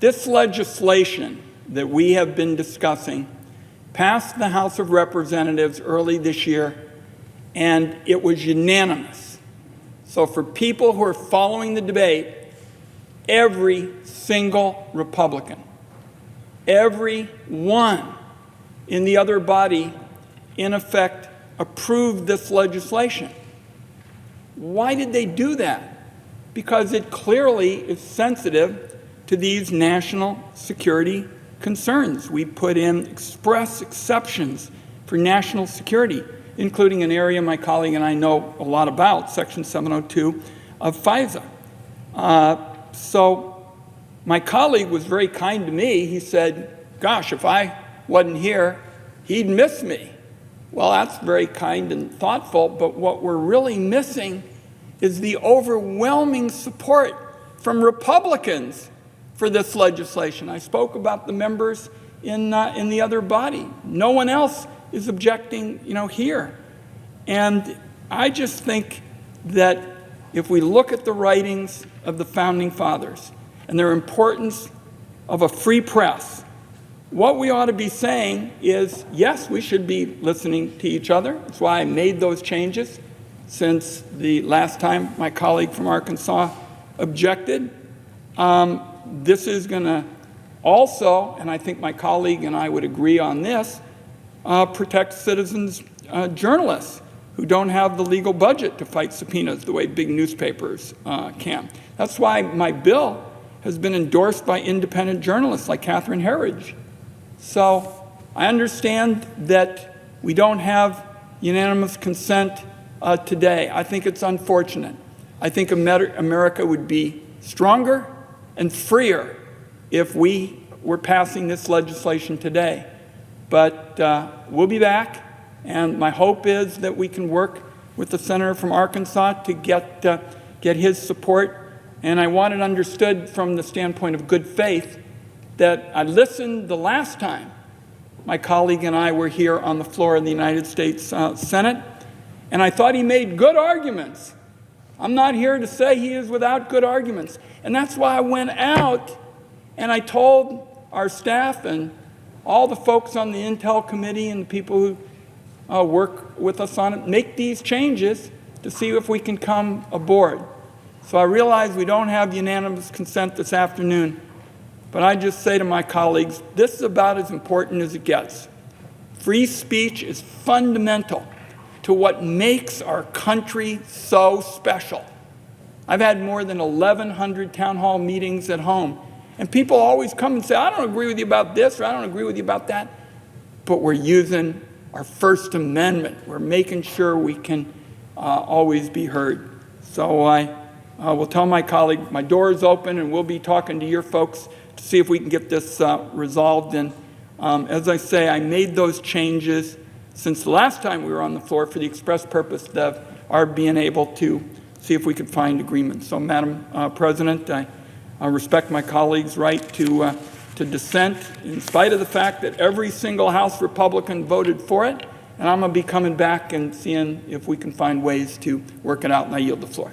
This legislation that we have been discussing passed the House of Representatives early this year, and it was unanimous. So for people who are following the debate, every single Republican, every one in the other body, in effect, approved this legislation. Why did they do that? Because it clearly is sensitive to these national security concerns. We put in express exceptions for national security, including an area my colleague and I know a lot about, Section 702 of FISA. So my colleague was very kind to me. He said, gosh, if I wasn't here, he'd miss me. Well, that's very kind and thoughtful, but what we're really missing is the overwhelming support from Republicans for this legislation. I spoke about the members in the other body. No one else is objecting, here. And I just think that if we look at the writings of the Founding Fathers and their importance of a free press, what we ought to be saying is, yes, we should be listening to each other. That's why I made those changes since the last time my colleague from Arkansas objected. This is going to also, and I think my colleague and I would agree on this, protect citizens, journalists who don't have the legal budget to fight subpoenas the way big newspapers can. That's why my bill has been endorsed by independent journalists like Catherine Herridge. So I understand that we don't have unanimous consent today. I think it's unfortunate. I think America would be stronger and freer if we were passing this legislation today. But we'll be back, and my hope is that we can work with the senator from Arkansas to get his support. And I want it understood from the standpoint of good faith that I listened the last time my colleague and I were here on the floor of the United States Senate, and I thought he made good arguments. I'm not here to say he is without good arguments. And that's why I went out and I told our staff and all the folks on the Intel Committee and the people who work with us on it, make these changes to see if we can come aboard. So I realize we don't have unanimous consent this afternoon, but I just say to my colleagues, this is about as important as it gets. Free speech is fundamental to what makes our country so special. I've had more than 1,100 town hall meetings at home, and people always come and say, I don't agree with you about this, or I don't agree with you about that, but we're using our First Amendment. We're making sure we can always be heard. So I will tell my colleague, my door is open, and we'll be talking to your folks to see if we can get this resolved. And as I say, I made those changes since the last time we were on the floor for the express purpose of our being able to see if we could find agreement. So, Madam President, I respect my colleagues' right to dissent in spite of the fact that every single House Republican voted for it, and I'm going to be coming back and seeing if we can find ways to work it out, and I yield the floor.